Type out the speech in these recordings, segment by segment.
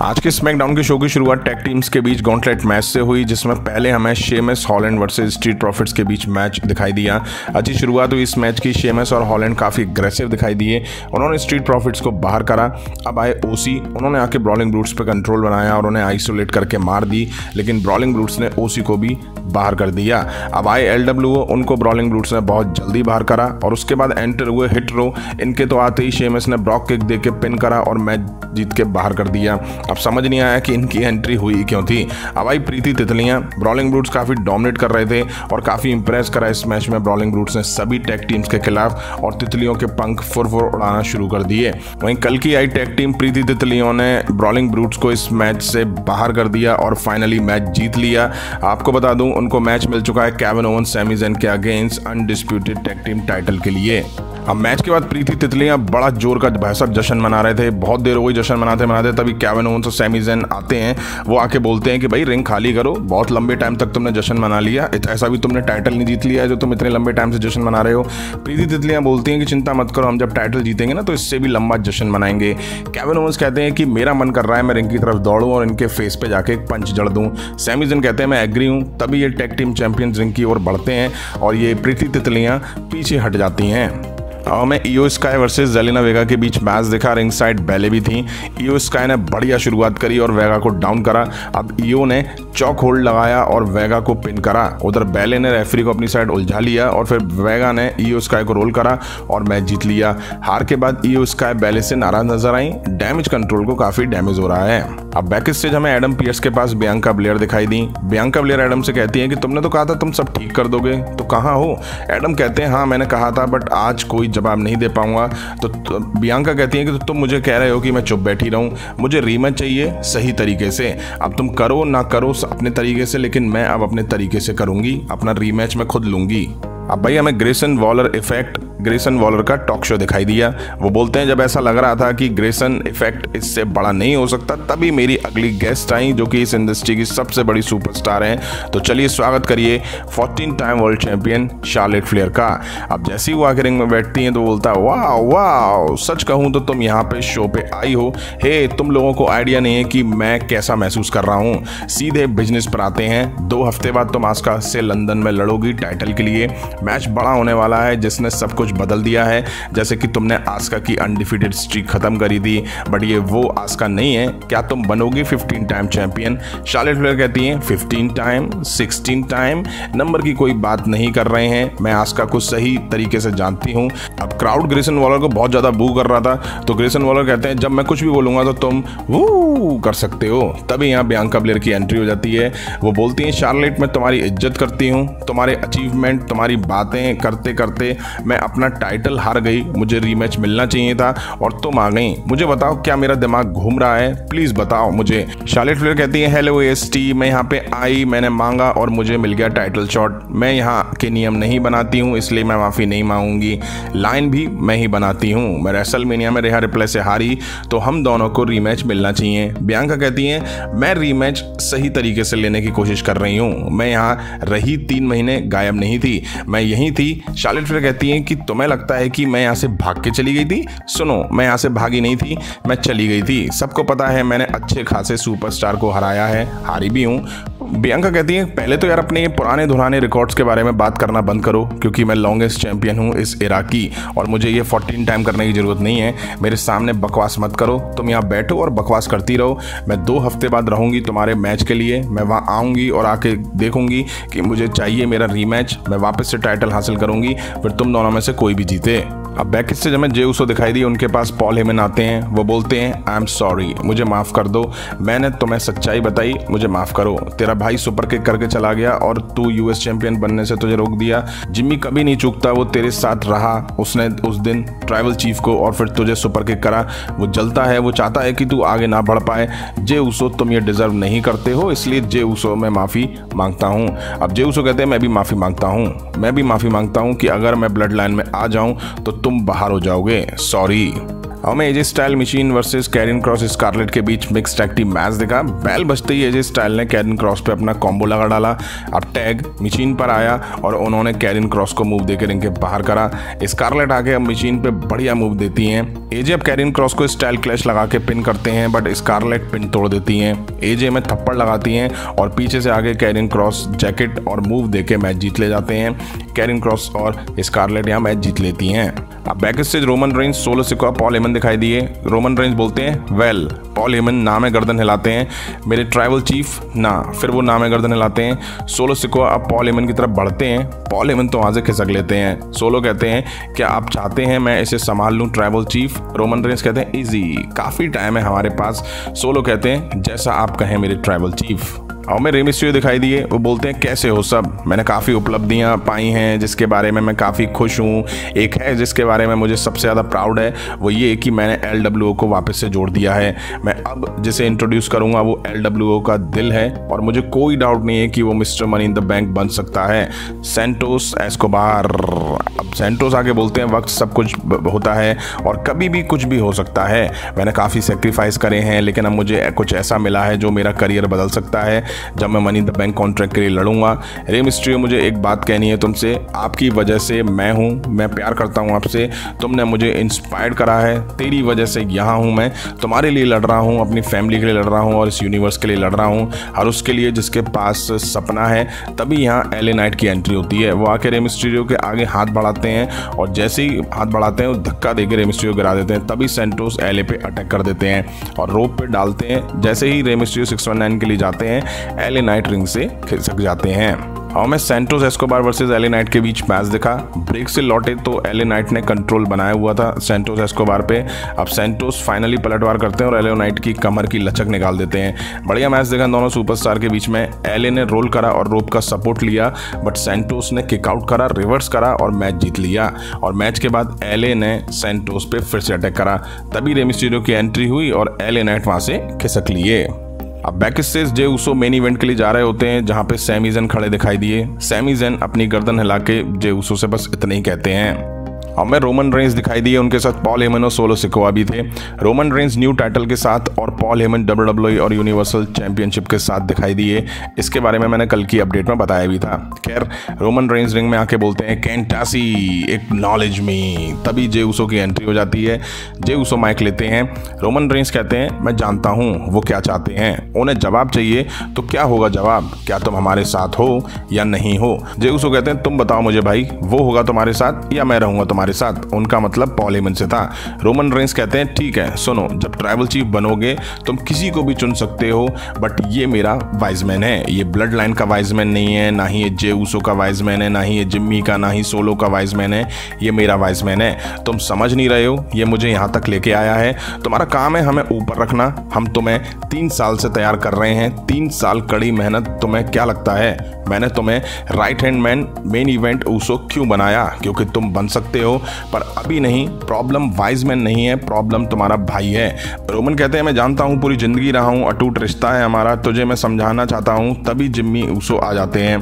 आज के स्मैकडाउन के शो की शुरुआत टैग टीम्स के बीच गॉन्टलेट मैच से हुई, जिसमें पहले हमें Sheamus Holland versus street profits के बीच मैच दिखाई दिया। अच्छी शुरुआत हुई इस मैच की। शेमस और हॉलैंड काफ़ी अग्रेसिव दिखाई दिए। उन्होंने स्ट्रीट प्रॉफिट्स को बाहर करा। अब आए ओसी, उन्होंने आके ब्रॉलिंग ब्रूट्स पे कंट्रोल बनाया और उन्हें आइसोलेट करके मार दी, लेकिन ब्रॉलिंग ब्रूट्स ने ओसी को भी बाहर कर दिया। अब आए एलडब्ल्यूओ, उनको ब्रॉलिंग ब्रूट्स ने बहुत जल्दी बाहर करा और उसके बाद एंटर हुए हिट रो। इनके तो आते ही शेमस ने ब्रॉक किक दे के पिन करा और मैच जीत के बाहर कर दिया। अब समझ नहीं आया कि इनकी एंट्री हुई क्यों थी। अब आई प्रीति तितलियां। ब्रॉलिंग ब्रूट्स काफ़ी डोमिनेट कर रहे थे और काफ़ी इंप्रेस करा इस मैच में ब्रॉलिंग ब्रूट्स ने सभी टैग टीम्स के खिलाफ, और तितलियों के पंख फुर उड़ाना शुरू कर दिए। वहीं कल की आई टैग टीम प्रीति तितलियों ने ब्रॉलिंग ब्रूट्स को इस मैच से बाहर कर दिया और फाइनली मैच जीत लिया। आपको बता दूं, उनको मैच मिल चुका है केविन ओवेंस सैमी ज़ेन के against undisputed tag team title के लिए। अब मैच के बाद प्रीति तितलियां बड़ा जोर का भैंसक जश्न मना रहे थे। बहुत देर हो गई जश्न मनाते तभी केविन ओवेंस और सैमी ज़ेन आते हैं। वो आके बोलते हैं कि भाई रिंग खाली करो, बहुत लंबे टाइम तक तुमने जश्न मना लिया, ऐसा भी तुमने टाइटल नहीं जीत लिया है जो तुम इतने लंबे टाइम से जश्न मना रहे हो। प्रीति तितलियां बोलती हैं कि चिंता मत करो, हम जब टाइटल जीतेंगे ना तो इससे भी लंबा जश्न मनाएंगे। केविन ओवेंस कहते हैं कि मेरा मन कर रहा है मैं रिंग की तरफ दौड़ूं और इनके फेस पे जाके एक पंच जड़ दूं। सैमी ज़ेन कहते हैं मैं एग्री हूं। तभी ये टैग टीम चैंपियंस रिंग की ओर बढ़ते हैं और ये प्रीति तितलियां पीछे हट जाती हैं। हमें इयो स्काई वर्सेस जेलिना वेगा के बीच मैच दिखा। रिंग साइड बैले भी थी। इयो स्काई ने बढ़िया शुरुआत करी और वेगा को डाउन करा। अब इयो ने चॉक होल्ड लगाया और वेगा को पिन करा। उधर बैले ने रेफरी को अपनी साइड उलझा लिया और फिर वेगा ने इयो स्काई को रोल करा और मैच जीत लिया। हार के बाद इयो स्काई बैले से नाराज नजर आई। डैमेज कंट्रोल को काफी डैमेज हो रहा है। अब बैक स्टेज हमें एडम पियर्स के पास बियांका ब्लेयर दिखाई दी। बियांका ब्लेयर एडम से कहती है कि तुमने तो कहा था तुम सब ठीक कर दोगे, तो कहाँ हो? एडम कहते हैं हाँ मैंने कहा था, बट आज कोई जवाब नहीं दे पाऊंगा। तो बियांका कहती है कि तुम मुझे कह रहे हो कि मैं चुप बैठी रहूं, मुझे रीमैच चाहिए सही तरीके से। अब तुम करो ना करो अपने तरीके से, लेकिन मैं अब अपने तरीके से करूंगी, अपना रीमैच मैं खुद लूंगी। अब भाई हमें Grayson Waller effect, Grayson Waller का टॉक शो दिखाई दिया। वो बोलते हैं जब ऐसा लग रहा था कि ग्रेसन इफेक्ट इससे बड़ा नहीं हो सकता, तभी मेरी अगली गेस्ट आई जो कि इस इंडस्ट्री की सबसे बड़ी सुपरस्टार हैं। तो चलिए स्वागत करिए 14 time world champion Charlotte Flair का। अब जैसे ही वो आके रिंग में बैठती हैं तो बोलता है वाह वाह, सच कहूँ तो तुम यहाँ पे शो पे आई हो। हे, तुम लोगों को आइडिया नहीं है कि मैं कैसा महसूस कर रहा हूँ। सीधे बिजनेस पर आते हैं। 2 हफ्ते बाद तुम आस्का से लंदन में लड़ोगी टाइटल के लिए। मैच बड़ा होने वाला है जिसने सब कुछ बदल दिया है। जैसे कि तुमने आस्का की अनडिफीटेड स्ट्रीक खत्म करी थी, बट ये वो आस्का नहीं है। क्या तुम बनोगी 15 टाइम चैंपियन? शार्लेट फ्लेयर कहती हैं 15 टाइम 16 टाइम नंबर की कोई बात नहीं कर रहे हैं, मैं आस्का को सही तरीके से जानती हूँ। अब क्राउड ग्रेसन वॉलर को बहुत ज्यादा बू कर रहा था, तो ग्रेसन वॉलर कहते हैं जब मैं कुछ भी बोलूंगा तो तुम वो कर सकते हो। तभी यहाँ बियांका ब्लेयर की एंट्री हो जाती है। वो बोलती हैं शार्लेट मैं तुम्हारी इज्जत करती हूँ, तुम्हारे अचीवमेंट, तुम्हारी बातें करते करते मैं अपना टाइटल हार गई, मुझे रीमैच मिलना चाहिए था और तुम आ गई। मुझे बताओ क्या मेरा दिमाग घूम रहा है? प्लीज बताओ मुझे। शार्लेट फ्लेयर कहती है हेलो एएसटी, मैं यहाँ पे आई, मैंने मांगा और मुझे मिल गया टाइटल शॉट। मैं यहाँ के नियम नहीं बनाती हूँ, इसलिए मैं माफी नहीं मांगूंगी। लाइन भी मैं ही बनाती हूँ। मैं रेसलमेनिया में रिहा रिप्ले से हारी, तो हम दोनों को रीमैच मिलना चाहिए। बियांका कहती है मैं रीमैच सही तरीके से लेने की कोशिश कर रही हूँ। मैं यहाँ रही 3 महीने गायब नहीं थी, मैं यहीं थी। शार्लेट फ्लेयर कहती हैं कि तुम्हें लगता है कि मैं यहाँ से भाग के चली गई थी? सुनो, मैं यहाँ से भागी नहीं थी, मैं चली गई थी। सबको पता है मैंने अच्छे खासे सुपरस्टार को हराया है, हारी भी हूँ। बियांका कहती है पहले तो यार अपने पुराने धुराने रिकॉर्ड्स के बारे में बात करना बंद करो, क्योंकि मैं लॉन्गेस्ट चैंपियन हूँ इस एरा की और मुझे ये 14 टाइम करने की जरूरत नहीं है। मेरे सामने बकवास मत करो, तुम यहाँ बैठो और बकवास करती रहो। मैं 2 हफ्ते बाद रहूंगी तुम्हारे मैच के लिए। मैं वहाँ आऊँगी और आके देखूंगी कि मुझे चाहिए मेरा रीमैच, मैं वापस से टाइटल हासिल करूंगी, फिर तुम दोनों में से कोई भी जीते। अब बैक स्टेज हमें जे उसो दिखाई दी। उनके पास पॉल हेमन आते हैं। वो बोलते हैं आई एम सॉरी, मुझे माफ़ कर दो, मैंने तुम्हें सच्चाई बताई, मुझे माफ़ करो। तेरा भाई सुपर किक करके चला गया और तू यूएस चैंपियन बनने से तुझे रोक दिया। जिम्मी कभी नहीं चूकता, वो तेरे साथ रहा। उसने उस दिन ट्राइबल चीफ को और फिर तुझे सुपर किक करा। वो जलता है, वो चाहता है कि तू आगे ना बढ़ पाए। जे उसो तुम ये डिजर्व नहीं करते हो, इसलिए जे उसो मैं माफ़ी मांगता हूँ। अब जे उसो कहते हैं मैं भी माफ़ी मांगता हूँ, मैं भी माफ़ी मांगता हूँ कि अगर मैं ब्लड लाइन में आ जाऊँ तो तुम बाहर हो जाओगे, सॉरी। हमें AJ Styles Michin versus Karrion Kross Scarlett के बीच मिक्स टैग टीम मैच दिखा। बेल बजते ही एजे स्टाइल ने कैरिन क्रॉस पे अपना कॉम्बो लगा डाला। अब टैग मशीन पर आया और उन्होंने कैरिन क्रॉस को मूव देकर रिंग के बाहर करा। स्कारलेट आके अब मशीन पे बढ़िया मूव देती हैं। एजे अब कैरिन क्रॉस को स्टाइल क्लैश लगा के पिन करते हैं, बट स्कारलेट पिन तोड़ देती हैं। एजे में थप्पड़ लगाती हैं और पीछे से आगे कैरिन क्रॉस जैकेट और मूव देके मैच जीत ले जाते हैं। कैरिन क्रॉस और स्कारलेट यहाँ मैच जीत लेती हैं। अब back stage Roman Reigns, solo Sikoa, Paul Heyman दिखाई दिए। रोमन रेंज बोलते हैं वेल, पॉल हेमन नाम है गर्दन हिलाते हैं, मेरे ट्राइबल चीफ ना, फिर वो नाम है गर्दन हिलाते हैं। सोलो सिकोआ अब पॉल हेमन की तरफ बढ़ते हैं, पॉल हेमन तो वहाँ से खिसक लेते हैं। सोलो कहते हैं क्या आप चाहते हैं मैं इसे संभाल लूँ ट्राइबल चीफ? रोमन रेंज कहते हैं इजी, काफ़ी टाइम है हमारे पास। सोलो कहते हैं जैसा आप कहें मेरे ट्राइबल चीफ। और मैं रे मिस्टीरियो दिखाई दिए, वो बोलते हैं कैसे हो सब, मैंने काफ़ी उपलब्धियां पाई हैं जिसके बारे में मैं काफ़ी खुश हूँ। एक है जिसके बारे में मुझे सबसे ज़्यादा प्राउड है, वो ये कि मैंने LWO को वापस से जोड़ दिया है। मैं अब जिसे इंट्रोड्यूस करूँगा वो LWO का दिल है और मुझे कोई डाउट नहीं है कि वो mister money in the bank बन सकता है, सैंटोस एस्कोबार। अब सैंटोस आके बोलते हैं वक्त सब कुछ होता है और कभी भी कुछ भी हो सकता है। मैंने काफ़ी सेक्रीफाइस करे हैं लेकिन अब मुझे कुछ ऐसा मिला है जो मेरा करियर बदल सकता है जब मैं money in the bank contract के लिए लड़ूंगा। रे मिस्टीरियो मुझे एक बात कहनी है तुमसे, आपकी वजह से मैं हूँ, मैं प्यार करता हूँ आपसे, तुमने मुझे इंस्पायर्ड करा है, तेरी वजह से यहाँ हूँ, मैं तुम्हारे लिए लड़ रहा हूँ, अपनी फैमिली के लिए लड़ रहा हूँ और इस यूनिवर्स के लिए लड़ रहा हूँ, हर उसके लिए जिसके पास सपना है। तभी यहाँ LA नाइट की एंट्री होती है। वो आके रे मिस्टीरियो के आगे हाथ बढ़ाते हैं और जैसे ही हाथ बढ़ाते हैं वो धक्का देकर रे मिस्टीरियो गिरा देते हैं। तभी सैंटोस LA पे अटैक कर देते हैं और रोप पे डालते हैं। जैसे ही रे मिस्टीरियो 619 के लिए जाते हैं LA नाइट रिंग से खिसक जाते हैं। हमें Santos Escobar versus LA night के बीच मैच दिखा। ब्रेक से लौटे तो LA नाइट ने कंट्रोल बनाया हुआ था सैंटोस एस्कोबार पे। अब सैंटोस फाइनली पलटवार करते हैं और LA नाइट की कमर की लचक निकाल देते हैं। बढ़िया मैच देखा दोनों सुपरस्टार के बीच में। LA ने रोल करा और रोप का सपोर्ट लिया, बट सैंटोस ने किकआउट करा, रिवर्स करा और मैच जीत लिया। और मैच के बाद LA ने सैंटोस पे फिर से अटैक करा। तभी रे मिस्टीरियो की एंट्री हुई और LA नाइट वहां से खिसक लिए। अब बैक स्टेज जे उसो मेन इवेंट के लिए जा रहे होते हैं जहां पे सैमी ज़ेन खड़े दिखाई दिए। सैमी ज़ेन अपनी गर्दन हिला के जे उसो से बस इतना ही कहते हैं। हमें रोमन रेंज दिखाई दिए, उनके साथ पॉल हेमन और सोलो सिकोआ भी थे। रोमन रेंज न्यू टाइटल के साथ और पॉल हेमन WWE और यूनिवर्सल चैंपियनशिप के साथ दिखाई दिए। इसके बारे में मैंने कल की अपडेट में बताया भी था। खैर रोमन रेंज रिंग में आके बोलते हैं कैंटासी एक्नॉलेज मी। तभी जे उसो की एंट्री हो जाती है। जे उसो माइक लेते हैं। रोमन रेंज कहते हैं मैं जानता हूँ वो क्या चाहते हैं, उन्हें जवाब चाहिए तो क्या होगा जवाब, क्या तुम हमारे साथ हो या नहीं हो? जे उसो कहते हैं तुम बताओ मुझे भाई, वो होगा तुम्हारे साथ या मैं रहूंगा तुम्हारे साथ? उनका मतलब पॉल हेमन से था। रोमन रेंज कहते हैं ठीक है सुनो, जब ट्राइबल चीफ बनोगे तुम किसी को भी चुन सकते हो, बट ये मेरा वाइजमैन है, ये ब्लड लाइन का वाइजमैन नहीं है, ना ही ये जे उसो का वाइजमैन है, ना ही ये जिम्मी का, ना ही सोलो का वाइजमैन है, ये मेरा वाइजमैन है। तुम समझ नहीं रहे हो, ये मुझे यहाँ तक लेके आया है, तुम्हारा काम है हमें ऊपर रखना। हम तुम्हें 3 साल से तैयार कर रहे हैं, 3 साल कड़ी मेहनत। तुम्हें क्या लगता है मैंने तुम्हें right hand man main event Uso क्यों बनाया? क्योंकि तुम बन सकते हो, पर अभी नहीं। प्रॉब्लम वाइजमैन नहीं है, प्रॉब्लम तुम्हारा भाई है। रोमन कहते हैं मैं जानता हूँ, पूरी जिंदगी रहा हूँ, अटूट रिश्ता है हमारा, तुझे मैं समझाना चाहता हूँ। तभी जिम्मी उसो आ जाते हैं।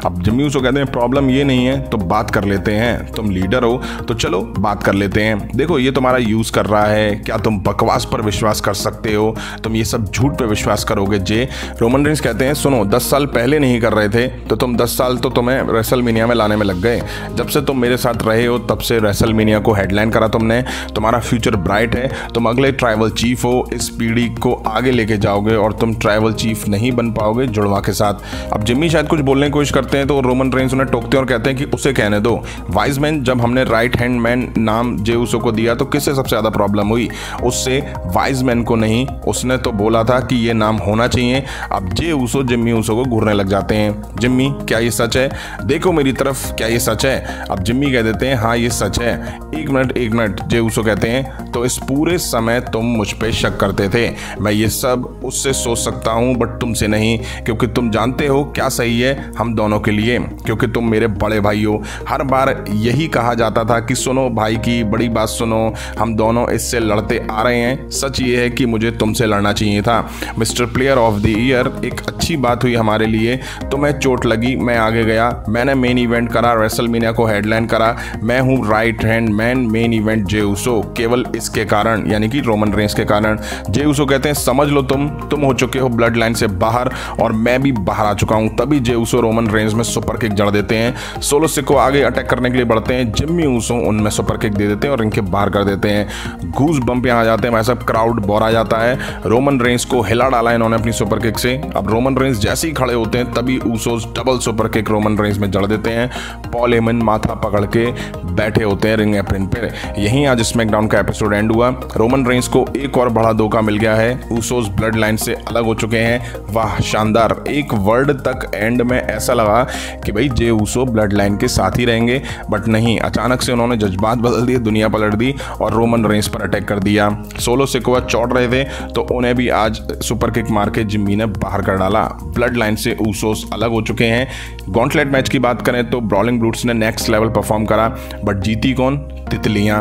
अब जिम्मी उसो कहते हैं प्रॉब्लम ये नहीं है तो बात कर लेते हैं, तुम लीडर हो तो चलो बात कर लेते हैं। देखो ये तुम्हारा यूज कर रहा है, क्या तुम बकवास पर विश्वास कर सकते हो? तुम ये सब झूठ पे विश्वास करोगे जे? रोमन रेंज कहते हैं सुनो, 10 साल पहले नहीं कर रहे थे तो तुम 10 साल तो तुम्हें रेसलमेनिया में लाने में लग गए। जब से तुम मेरे साथ रहे हो तब से रेसलमेनिया को हेडलाइन करा तुमने। तुम्हारा फ्यूचर ब्राइट है, तुम अगले ट्राइबल चीफ हो, इस पीढ़ी को आगे लेके जाओगे और तुम ट्राइबल चीफ नहीं बन पाओगे जुड़वा के साथ। अब जिम्मी शायद कुछ बोलने की कोशिश करते हैं तो रोमन रेंज उन्हें टोकते हैं और कहते हैं कि उसे कहने दो। वाइजमैन जब हमने राइट हैंड मैन नाम जे उसो को दिया तो किससे सबसे ज्यादा प्रॉब्लम हुई? उससे, वाइजमैन को नहीं। उसने तो बोला था कि ये नाम होना चाहिए। अब जे उसो जिम्मी उसो को घूरने लग जाते हैं। जिम्मी क्या ये सच है? देखो मेरी तरफ, क्या ये सच है? अब जिम्मी कह देते हैं हाँ ये सच है। एक मिनट जे उसो कहते हैं तो इस पूरे समय तुम मुझ पे शक करते थे। मैं ये सब उससे सोच सकता हूँ बट तुमसे नहीं, क्योंकि तुम जानते हो क्या सही है हम दोनों के लिए, क्योंकि तुम मेरे बड़े भाई हो। हर बार यही कहा जाता था कि सुनो भाई की बड़ी बात सुनो, हम दोनों इससे लड़ते आ रहे हैं। सच ये है कि मुझे तुमसे लड़ना चाहिए था। Mister player of the year एक अच्छी बात हुई हमारे लिए। तुम्हें चोट लगी, मैं आगे गया, मैंने मेन इवेंट करा, रेसलमेनिया को हेडलाइन करा। मैं हूँ right hand man main event Jey Uso. केवल इसके कारण यानी कि रोमन रेंस के कारण जे ऊसो कहते हैं समझ लो तुम हो चुके हो ब्लड लाइन से बाहर और मैं भी बाहर आ चुका हूं। तभी जे ऊसो रोमन रेंस में सुपर किक जड़ देते हैं। सोलो सिको आगे अटैक करने के लिए बढ़ते हैं, जिम्मी ऊसो उनमें सुपर किक दे देते हैं और इनके बाहर कर देते हैं। घूस बम्प यहाँ आ जाते हैं, वैसा क्राउड बोरा जाता है। रोमन रेंस को हिला डाला इन्होंने अपनी सुपर किक से। अब रोमन रेंस जैसे ही खड़े होते हैं तभी Usos double super kick Roman Reigns में जड़ देते हैं। पॉल हेमन माथा पकड़ के बैठे होते हैं रिंग एप्रन पर। यहीं आज स्मैकडाउन का एपिसोड एंड हुआ। रोमन रेंस को एक और बड़ा धोखा मिल गया है, ऊसोस ब्लड लाइन से अलग हो चुके हैं। वाह शानदार, एक वर्ड तक एंड में ऐसा लगा कि भाई जे ऊसो ब्लड लाइन के साथ ही रहेंगे, बट नहीं, अचानक से उन्होंने जज्बात बदल दिए, दुनिया पलट दी और रोमन रेंस पर अटैक कर दिया। सोलो सिकोआ चौड़ रहे थे तो उन्हें भी आज सुपर किक मार के जिम्मी ने बाहर कर डाला। ब्लड लाइन से ऊसोस अलग हो चुके हैं। गॉन्टलेट मैच की बात करें तो ब्रॉलिंग ब्रूट्स ने नेक्स्ट लेवल परफॉर्म करा, बट जीती कौन? तितलियां।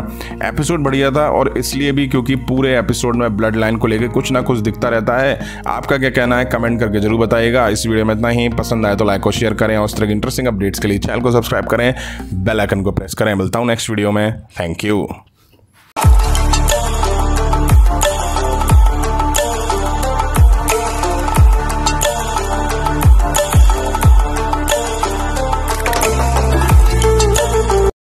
एपिसोड बढ़िया था और इसलिए भी क्योंकि पूरे एपिसोड में ब्लड लाइन को लेकर कुछ ना कुछ दिखता रहता है। आपका क्या कहना है कमेंट करके जरूर बताइएगा। इस वीडियो में इतना ही, पसंद आए तो लाइक और शेयर करें और इस तरह की इंटरेस्टिंग अपडेट्स के लिए चैनल को सब्सक्राइब करें, बेल आइकन को प्रेस करें। मिलता हूं नेक्स्ट वीडियो में। Thank you.